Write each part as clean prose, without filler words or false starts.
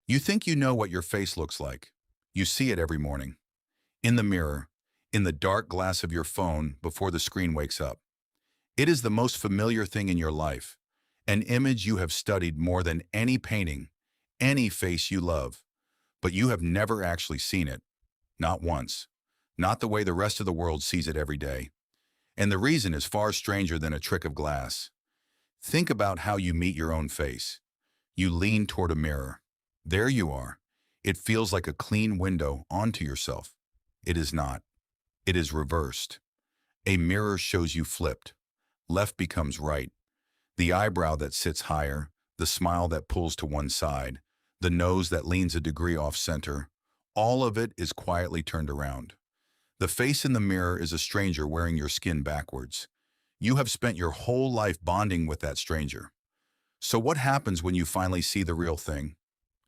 You think you know what your face looks like. You see it every morning. In the mirror, in the dark glass of your phone before the screen wakes up. It is the most familiar thing in your life, an image you have studied more than any painting, any face you love, but you have never actually seen it, not once, not the way the rest of the world sees it every day. And the reason is far stranger than a trick of glass. Think about how you meet your own face. You lean toward a mirror. There you are. It feels like a clean window onto yourself. It is not. It is reversed. A mirror shows you flipped. Left becomes right. The eyebrow that sits higher, the smile that pulls to one side, the nose that leans a degree off center, all of it is quietly turned around. The face in the mirror is a stranger wearing your skin backwards. You have spent your whole life bonding with that stranger. So what happens when you finally see the real thing?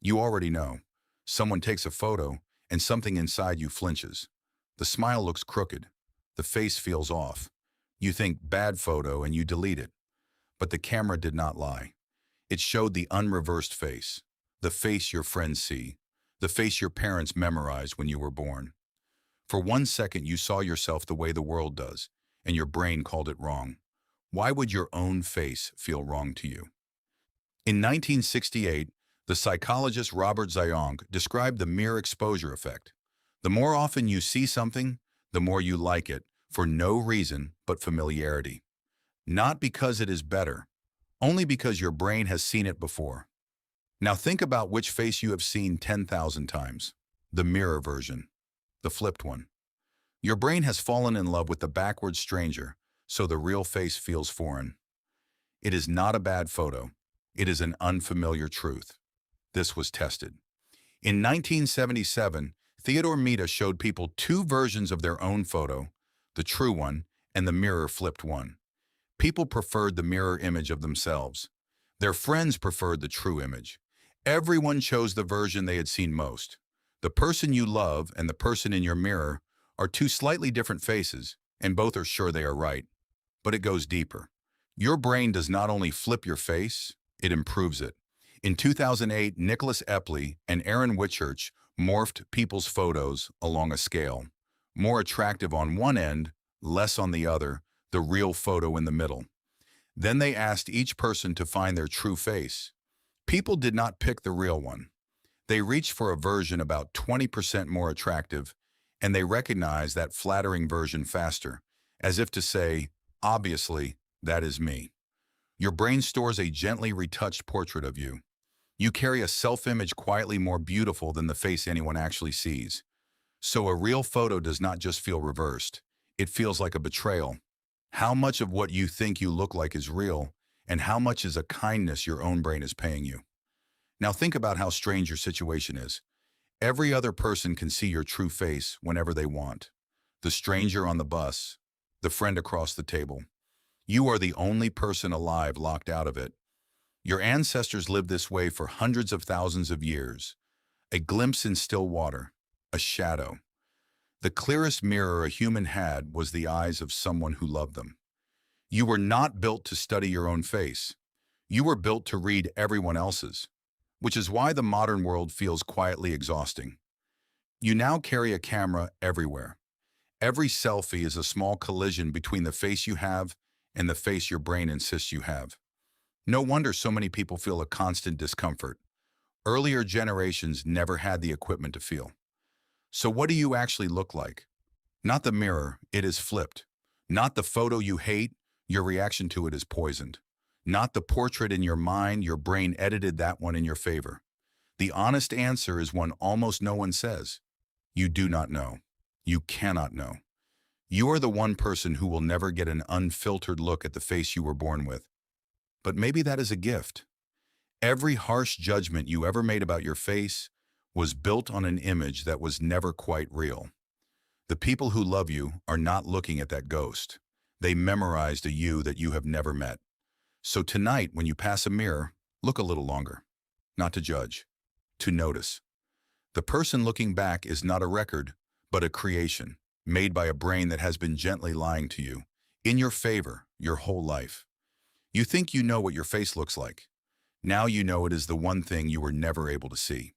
You already know. Someone takes a photo, and something inside you flinches. The smile looks crooked. The face feels off. You think, bad photo, and you delete it. But the camera did not lie. It showed the unreversed face, the face your friends see, the face your parents memorized when you were born. For 1 second, you saw yourself the way the world does, and your brain called it wrong. Why would your own face feel wrong to you? In 1968, the psychologist Robert Zayong described the mirror exposure effect. The more often you see something, the more you like it, for no reason but familiarity. Not because it is better, only because your brain has seen it before. Now think about which face you have seen 10,000 times. The mirror version, the flipped one. Your brain has fallen in love with the backward stranger, so the real face feels foreign. It is not a bad photo. It is an unfamiliar truth. This was tested. In 1977, Theodore Mita showed people two versions of their own photo, the true one and the mirror-flipped one. People preferred the mirror image of themselves. Their friends preferred the true image. Everyone chose the version they had seen most. The person you love and the person in your mirror are two slightly different faces, and both are sure they are right. But it goes deeper. Your brain does not only flip your face, it improves it. In 2008, Nicholas Epley and Aaron Whitchurch morphed people's photos along a scale. More attractive on one end, less on the other, the real photo in the middle. Then they asked each person to find their true face. People did not pick the real one. They reached for a version about 20% more attractive, and they recognized that flattering version faster, as if to say, obviously, that is me. Your brain stores a gently retouched portrait of you. You carry a self-image quietly more beautiful than the face anyone actually sees. So a real photo does not just feel reversed. It feels like a betrayal. How much of what you think you look like is real, and how much is a kindness your own brain is paying you? Now think about how strange your situation is. Every other person can see your true face whenever they want. The stranger on the bus, the friend across the table. You are the only person alive locked out of it. Your ancestors lived this way for hundreds of thousands of years. A glimpse in still water, a shadow. The clearest mirror a human had was the eyes of someone who loved them. You were not built to study your own face. You were built to read everyone else's, which is why the modern world feels quietly exhausting. You now carry a camera everywhere. Every selfie is a small collision between the face you have and the face your brain insists you have. No wonder so many people feel a constant discomfort. Earlier generations never had the equipment to feel. So what do you actually look like? Not the mirror, it is flipped. Not the photo you hate, your reaction to it is poisoned. Not the portrait in your mind, your brain edited that one in your favor. The honest answer is one almost no one says. You do not know. You cannot know. You are the one person who will never get an unfiltered look at the face you were born with. But maybe that is a gift. Every harsh judgment you ever made about your face was built on an image that was never quite real. The people who love you are not looking at that ghost. They memorized a you that you have never met. So tonight, when you pass a mirror, look a little longer. Not to judge, to notice. The person looking back is not a record, but a creation, made by a brain that has been gently lying to you, in your favor, your whole life. You think you know what your face looks like. Now you know it is the one thing you were never able to see.